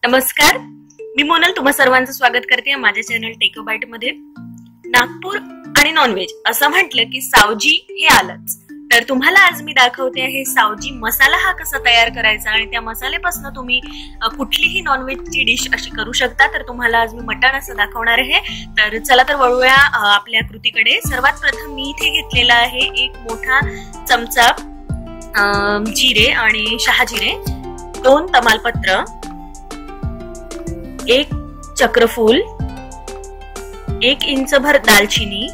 नमस्कार, मी मोनल तुम्हा सर्वांचं स्वागत करते माझ्या चॅनल टेक अ बाईट मध्ये। नागपूर आणि नॉनव्हेज असं म्हटलं की सावजी हे आलंच। तर तुम्हाला आज मी दाखवते आहे सावजी मसाला हा कसा तयार करायचा आणि त्या मसाल्यापासून तुम्ही कुठलीही नॉनव्हेजची डिश अशी करू शकता। तर तुम्हाला आज मी मटण असं दाखवणार आहे। तर चला तर वळूया आपल्या कृतीकडे। सर्वात प्रथम मी इथे घेतलेला आहे एक मोठा चमचा जिरे आणि शहाजिरे, 2 तमालपत्र, 1 चक्रफूल, 1 इंचभर दालचिनी,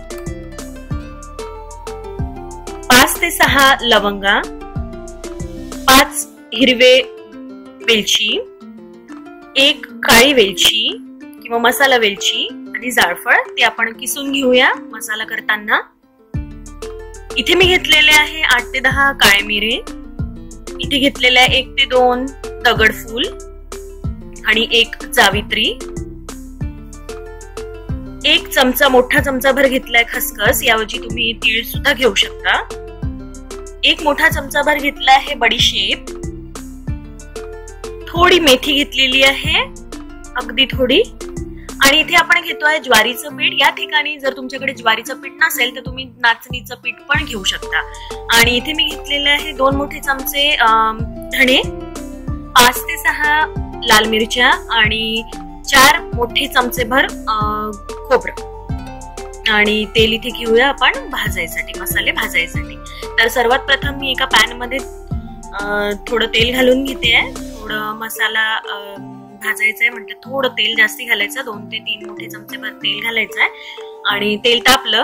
5 ते 6 लवंगा, 5 हिरवे वेलची, 1 काळी वेलची किंवा मसाला वेलची आणि जायफळ, ते आपण किसून घेऊया मसाला करताना। इथे मी घेतलेले आहे 8 ते 10 काळे मिरे, इथे घेतलेले आहे 1 ते 2 दगडफूल आणि 1 जावित्री, 1 चमचा मोठा चमचा भर घेतलाय खसखस, याऐवजी तुम्ही तीळ सुद्धा घेऊ शकता। 1 मोठा चमचा भर घेतला आहे बडीशेप, थोडी मेथी घेतलेली आहे, अगदी थोडी, आणि इथे आपण घेतोय ज्वारीचं पीठ। या ठिकाणी जर तुमच्याकडे ज्वारीचं पीठ नसेल तर तुम्ही नाचणीचं पीठ पण घेऊ शकता। आणि इथे मी घेतलेले आहे 2 मोठे चमचे धणे, 5 ते 6 लाल मिरच्या आणि 4 मोठे चमचे भर खोबरं आणि तेल इथे घेऊया आपण भाजायसाठी, मसाले भाजायसाठी। तर सर्वात प्रथम मी एका पॅन मध्ये थोडं तेल घालून घेते आहे। थोडं मसाला भाजायचा आहे म्हटलं थोडं तेल जास्ती घालायचं, 2 ते 3 मोठे चमचे भर तेल घालायचं आहे आणि तेल तापलं,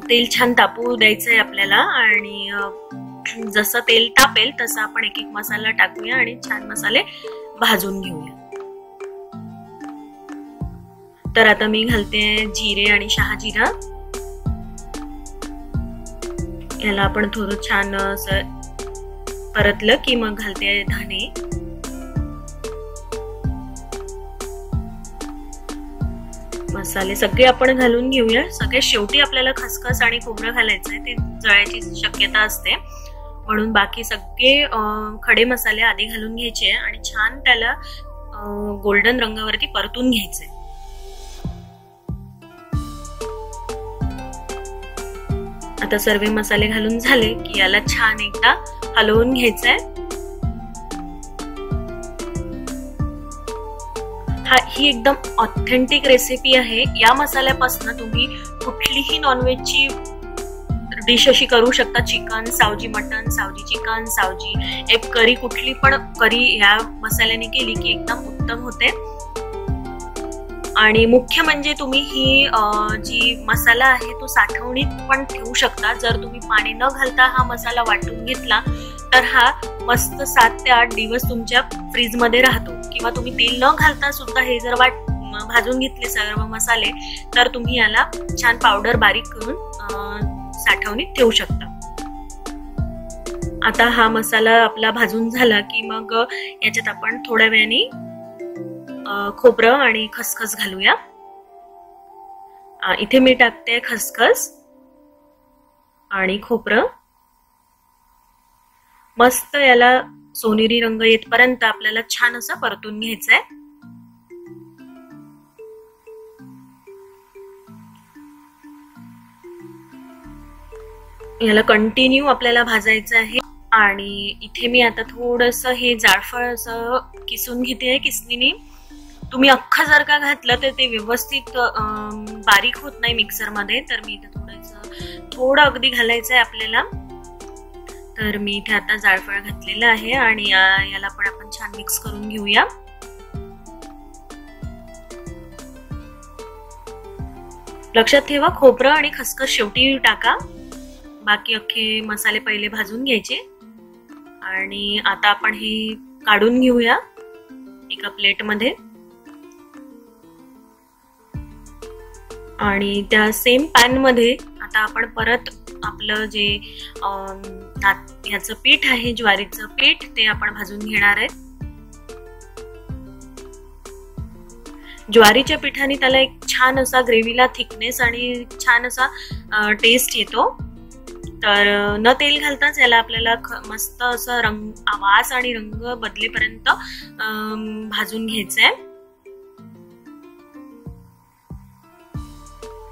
तेल छान तापू द्यायचं आहे आपल्याला। आणि जसं तेल तापेल तसं आपण एक एक मसाला टाकूया आणि छान मसाले भाजून घेऊया। तर आता मी घालते जिरे आणि शहाजिरा, याला आपण थोडं छान असं परतलं की मग घालते धणे, मसाले सगळे आपण घालून घेऊया। सगळे शेवटी आपल्याला खसखस आणि खोबरं घालायचं आहे, ते जळायची शक्यता असते, म्हणून बाकी सगळे खडे मसाले आधी घालून घ्यायचे आणि छान त्याला गोल्डन रंगावरती परतून घ्यायचे। आता सर्व मसाले घालून झाले की याला छान एकदा हलवून घ्यायचंय। ही एकदम ऑथेंटिक रेसिपी आहे। या मसाल्यापासून तुम्ही कुठलीही नॉनव्हेजची डिश अशी करू शकता। Chicken saoji, mutton saoji, chicken saoji, एक करी, कुठली पण करी ह्या मसाल्याने केली की एकदम उत्तम होते। आणि मुख्य म्हणजे तुम्ही ही जी मसाला आहे तो साठवणीत पण ठेवू शकता। जर तुम्ही पाणी न घालता हा मसाला वाटून घेतला तर हा मस्त 7 ते 8 दिवस तुमच्या फ्रीज मध्ये राहतो। किंवा तुम्ही तेल न घालता सुद्धा हे जर भाजून घेतले सर्व मसाले तर तुम्ही याला छान पावडर बारीक करून साठवणीत ठेवू शकता। आता हा मसाला आपला भाजून झाला की मग याच्यात आपण थोड्या वेळाने खोबरं आणि खसखस घालूया। इथे मी टाकते खसखस आणि खोबरं, मस्त याला सोनेरी रंग येतपर्यंत आपल्याला छान असं परतून घ्यायचंय। याला कंटिन्यू आपल्याला भाजायचं आहे। आणि इथे मी आता थोडंसं हे जायफळ असं किसून घेते किसणीने। तुम्ही अख्खा जर का घातलं तर ते व्यवस्थित बारीक होत नाही मिक्सर मध्ये, तर मी इथे थोडं अगदी घालायचं आहे आपल्याला। तर मी इथे आता जायफळ घातलेलं आहे आणि याला पण आपण छान मिक्स करून घेऊया। लक्षात ठेवा खोबरं आणि खसखस शेवटी टाका, बाकी अख्खे मसाले पहिले भाजून घ्यायचे। आणि आता आपण हे काढून घेऊया एका प्लेट मध्ये आणि त्या सेम पॅन मध्ये आता आपण परत आपलं जे ह्याचं पीठ आहे, ज्वारीचं पीठ, ते आपण भाजून घेणार आहे। ज्वारीच्या पिठाने त्याला एक छान असा ग्रेव्हीला थिकनेस आणि छान असा टेस्ट येतो। तर न तेल घालताच याला आपल्याला मस्त असं वास आणि रंग बदलेपर्यंत भाजून घ्यायचंय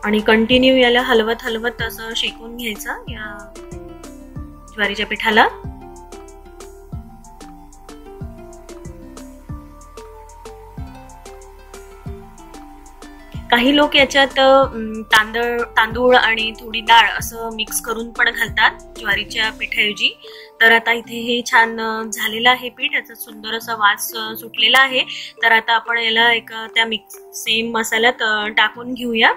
आणि कंटिन्यू याला हलवत हलवत असं शेकून घ्यायचं या ज्वारीच्या पिठाला. काही लोक याच्यात तांदूळ आणि थोडी डाळ असं मिक्स करून पण घालतात ज्वारीच्या पिठाऐवजी. तर आता इथे हे छान झालेलं आहे पीठ, याचा सुंदर असा वास सुटलेला आहे. तर आता आपण याला एक त्या सेम मसाल्यात टाकून घेऊया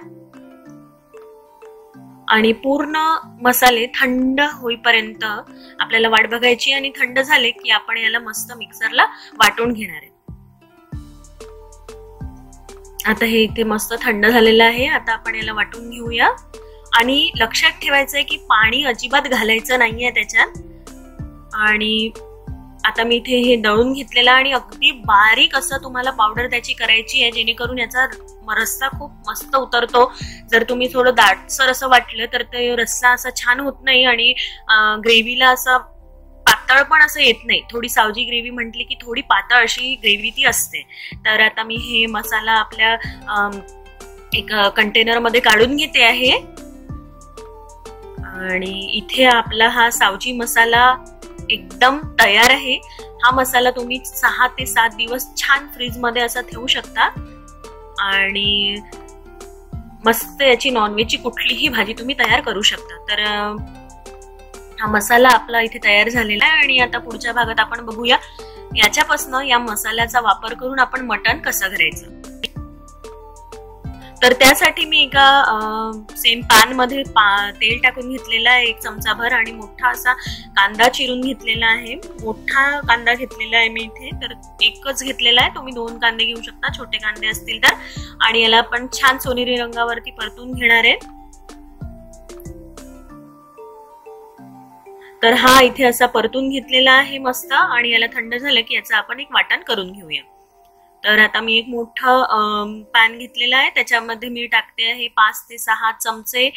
आणि पूर्ण मसाले थंड होईपर्यंत आपल्याला वाट बघायची आणि थंड झाले की आपण याला मस्त मिक्सरला वाटून घेणार आहे. आता हे इथे मस्त थंड झालेलं आहे. आता आपण याला वाटून घेऊया आणि लक्षात ठेवायचंय की पाणी अजिबात घालायचं नाहीये त्याच्यात. आणि आता मी इथे हे दळून घेतलेलं आणि अगदी बारीक असं तुम्हाला पावडर त्याची करायची आहे जेणेकरून याचा रस्सा खूप मस्त उतरतो. जर तुम्ही थोडं दाटसर असं वाटलं तर ते रस्सा असा छान होत नाही आणि ग्रेव्हीला असं पातळ पण असं येत नाही. थोडी सावजी ग्रेव्ही म्हटली की थोडी पातळ अशी ग्रेव्ही ती असते. तर आता मी हे मसाला आपल्या एक कंटेनर मध्ये काढून घेते आहे आणि इथे आपला हा सावजी मसाला एकदम तयार आहे. हा मसाला तुम्ही 6 ते 7 दिवस छान फ्रीज मध्ये असा ठेवू शकता आणि मस्त याची नॉनव्हेजची कुठलीही भाजी तुम्ही तयार करू शकता. तर हा मसाला आपला इथे तयार झालेला आहे आणि आता पुढच्या भागात आपण बघूया याच्यापासून या मसाल्याचा वापर करून आपण मटण कसं करायचं. तर त्यासाठी मी एका सेम पॅन मध्ये तेल टाकून घेतलेला आहे 1 चमचाभर आणि मोठा असा कांदा चिरून घेतलेला आहे. मोठा कांदा घेतलेला आहे मी इथे, तर एकच घेतलेला आहे. तुम्ही 2 कांदे घेऊ शकता छोटे कांदे असतील तर. आणि याला आपण छान सोनेरी रंगावरती परतून घेणार आहे. तर हा इथे असा परतून घेतलेला आहे मस्त आणि याला थंड झालं की याचं आपण एक वाटण करून घेऊया. तर आता मी एक मोठं पॅन घेतलेला आहे, त्याच्यामध्ये मी टाकते आहे 5 ते 6 चमचे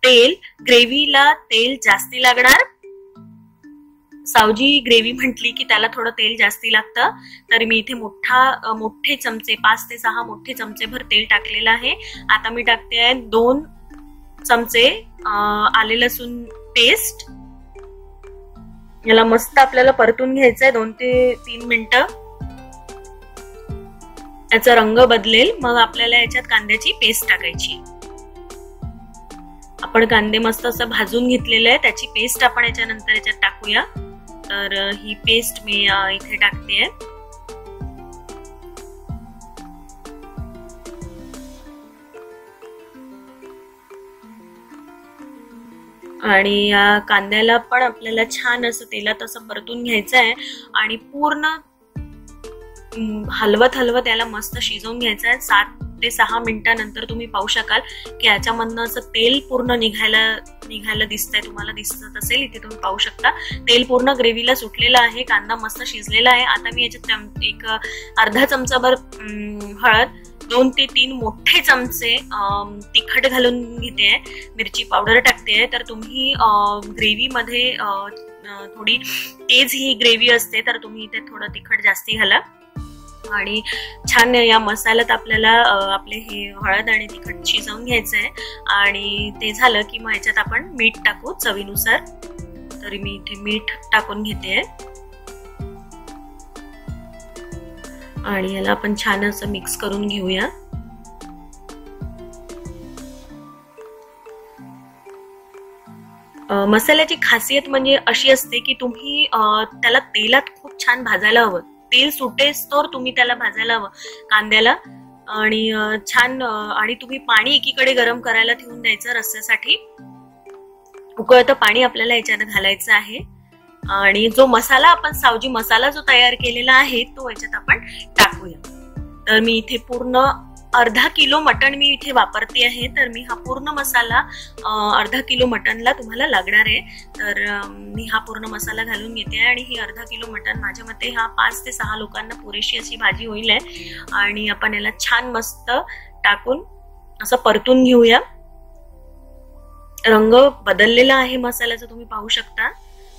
तेल. ग्रेव्हीला तेल जास्ती लागणार. सावजी ग्रेव्ही म्हटली की त्याला थोडं तेल जास्ती लागतं. तर मी इथे मोठे चमचे 5 ते 6 मोठे चमचे भर तेल टाकलेलं आहे. आता मी टाकते आहे 2 चमचे आले लसूण पेस्ट. याला मस्त आपल्याला परतून घ्यायचंय 2 ते 3 मिनिटं. याचा रंग बदलेल मग आपल्याला याच्यात कांद्याची पेस्ट टाकायची. आपण कांदे मस्त असं भाजून घेतलेलं आहे, त्याची पेस्ट आपण याच्यानंतर याच्यात टाकूया. तर ही पेस्ट मी इथे टाकते. आणि या कांद्याला पण आपल्याला छान असं तेलात असं परतून घ्यायचं आहे आणि पूर्ण हलवत हलवत याला मस्त शिजवून घ्यायचं आहे. 7 ते 6 मिनिटांनंतर तुम्ही पाहू शकाल की याच्यामधनं असं तेल पूर्ण निघायला दिसतंय. तुम्हाला दिसत असेल इथे तुम्ही पाहू शकता तेल पूर्ण ग्रेव्हीला सुटलेलं आहे. कांदा मस्त शिजलेला आहे. आता मी याच्यात एक अर्धा चमचाभर हळद, 2 ते 3 मोठे चमचे तिखट घालून घेते. मिरची पावडर टाकते. तर तुम्ही ग्रेव्ही मध्ये थोडी तेज ही ग्रेव्ही असते तर तुम्ही इथे थोडं तिखट जास्ती घाला. आणि छान या मसाल्यात आपल्याला आपले हे हळद आणि तिखट शिजवून घ्यायचं आहे. आणि ते झालं की मग याच्यात आपण मीठ टाकू चवीनुसार. तरी मी इथे मीठ टाकून घेते आणि याला आपण छान असं मिक्स करून घेऊया. मसाल्याची खासियत म्हणजे अशी असते की तुम्ही त्याला तेलात खूप छान भाजायला हवं. तेल सुटेस तर तुम्ही त्याला भाजायला हवं कांद्याला. आणि छान आणि तुम्ही पाणी एकीकडे गरम करायला ठेवून द्यायचं रस्स्यासाठी. उकळतं पाणी आपल्याला याच्यात घालायचं आहे. आणि जो मसाला आपण सावजी मसाला जो तयार केलेला आहे तो याच्यात आपण टाकूया. तर मी इथे पूर्ण अर्धा किलो मटण मी इथे वापरते आहे. तर मी हा पूर्ण मसाला अर्धा किलो मटणला तुम्हाला लागणार आहे. तर मी हा पूर्ण मसाला घालून घेते आणि ही अर्धा किलो मटण माझ्या मते हा 5 ते 6 लोकांना पुरेशी अशी भाजी होईल आहे. आणि आपण याला छान मस्त टाकून असं परतून घेऊया. रंग बदललेला आहे मसाल्याचा, तुम्ही पाहू शकता.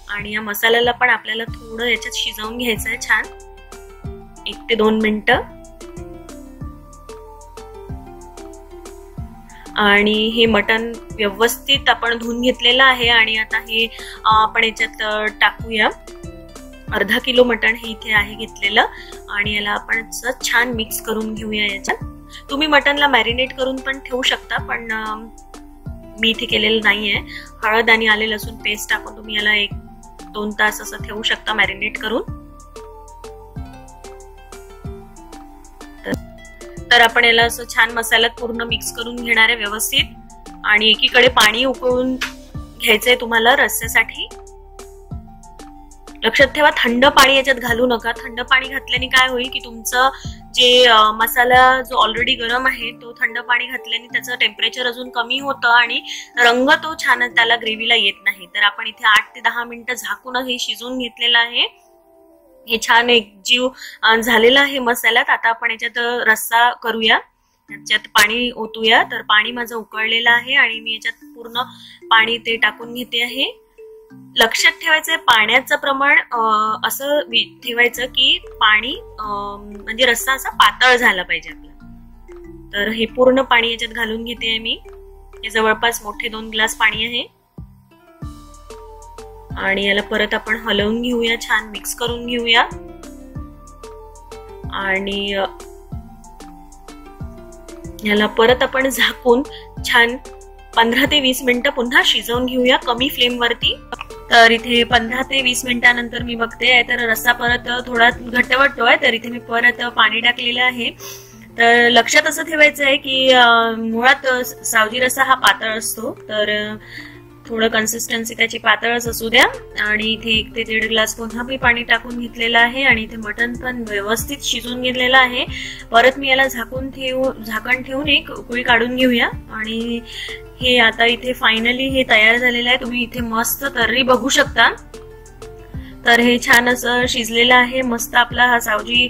आणि या मसाल्याला पण आपल्याला थोडं याच्यात शिजवून घ्यायचं आहे छान, 1 ते 2 मिनिटं. आणि हे मटण व्यवस्थित आपण धुवून घेतलेलं आहे. आणि आता हे आपण याच्यात टाकूया. अर्धा किलो मटण हे इथे आहे घेतलेलं. आणि याला आपण छान मिक्स करून घेऊया याच्यात. तुम्ही मटणला मॅरिनेट करून पण ठेवू शकता, पण मी इथे केलेलं नाहीये. हळद आणि आले लसूण पेस्ट टाकून तुम्ही याला 1-2 तास असं ठेवू शकता मॅरिनेट करून. तर आपण याला असं छान मसाल्यात पूर्ण मिक्स करून घेणार आहे व्यवस्थित. आणि एकीकडे पाणी उकळून घ्यायचंय तुम्हाला रस्स्यासाठी. लक्षात ठेवा, थंड पाणी याच्यात घालू नका. थंड पाणी घातल्याने काय होईल की तुमचं जे मसाला जो ऑलरेडी गरम आहे तो थंड पाणी घातल्याने त्याचं टेम्परेचर अजून कमी होतं आणि रंग तो छान त्याला ग्रेव्हीला येत नाही. तर आपण इथे 8 ते 10 मिनिटं झाकून हे शिजवून घेतलेलं आहे. हे छान एकजीव झालेलं आहे मसाल्यात. आता आपण याच्यात रस्सा करूया, याच्यात पाणी ओतूया. तर पाणी माझं उकळलेलं आहे आणि मी याच्यात पूर्ण पाणी ते टाकून घेते आहे. लक्षात ठेवायचंय पाण्याचं प्रमाण असं ठेवायचं की पाणी म्हणजे रस्सा असा पातळ झाला पाहिजे आपला. तर हे पूर्ण पाणी याच्यात घालून घेते आहे मी. हे जवळपास मोठे 2 ग्लास पाणी आहे. आणि याला परत आपण हलवून घेऊया, छान मिक्स करून घेऊया. आणि याला परत आपण झाकून छान 15 ते 20 मिनिटं पुन्हा शिजवून घेऊया कमी फ्लेम वरती. तर इथे 15 ते 20 मिनिटांनंतर मी बघते तर रस्सा परत थोडा घट्ट वाटतोय. तर इथे मी परत पाणी टाकलेलं आहे. तर लक्षात असं ठेवायचं आहे की मुळात सावजी रस्सा हा पातळ असतो, तर थोडं कन्सिस्टन्सी त्याची पातळच असू द्या. आणि इथे 1 ते 1.5 ग्लास पुन्हा मी पाणी टाकून घेतलेलं आहे. आणि इथे मटण पण व्यवस्थित शिजून घेतलेलं आहे. परत मी याला झाकण ठेवून एक उकळी काढून घेऊया. आणि हे आता इथे फायनली हे तयार झालेलं आहे. तुम्ही इथे मस्त तर्री बघू शकता. तर हे छान असं शिजलेलं आहे. मस्त आपला हा सावजी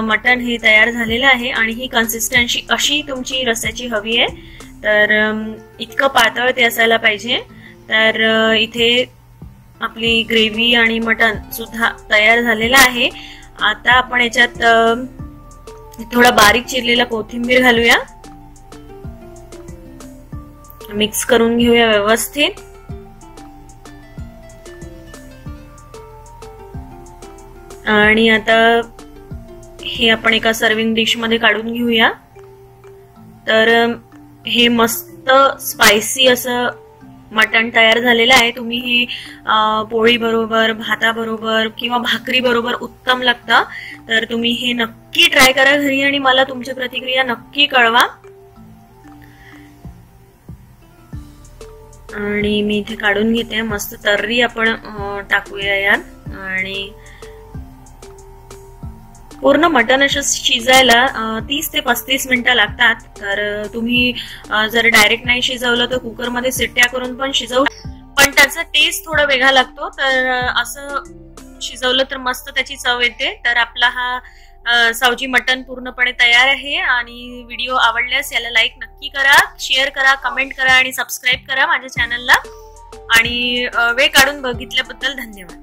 मटण हे तयार झालेलं आहे. आणि ही कन्सिस्टन्सी अशी तुमची रस्स्याची हवी आहे. तर इतकं पातळ ते असायला पाहिजे. तर इथे आपली ग्रेव्ही आणि मटण सुद्धा तयार झालेलं आहे. आता आपण याच्यात थोडा बारीक चिरलेला कोथिंबीर घालूया, मिक्स करून घेऊया व्यवस्थित. आणि आता हे आपण एका सर्विंग डिश मध्ये काढून घेऊया. तर हे मस्त स्पायसी असं मटण तयार झालेलं आहे. तुम्ही हे पोळी बरोबर, भाताबरोबर किंवा भाकरी बरोबर उत्तम लागतं. तर तुम्ही हे नक्की ट्राय करा घरी आणि मला तुमची प्रतिक्रिया नक्की कळवा. आणि मी इथे काढून घेते. मस्त तर्री आपण टाकूया यात. आणि पूर्ण मटण असं शिजायला 30 ते 35 मिनिटं लागतात. तर तुम्ही जर डायरेक्ट नाही शिजवलं तर कुकरमध्ये शिट्ट्या करून पण शिजवू, पण त्याचा टेस्ट थोडा वेगळा लागतो. तर असं शिजवलं तर मस्त त्याची चव येते. तर आपला हा सावजी मटण पूर्णपणे तयार आहे. आणि व्हिडिओ आवडल्यास याला लाईक नक्की करा, शेअर करा, कमेंट करा आणि सबस्क्राईब करा माझ्या चॅनलला. आणि वेळ काढून बघितल्याबद्दल धन्यवाद.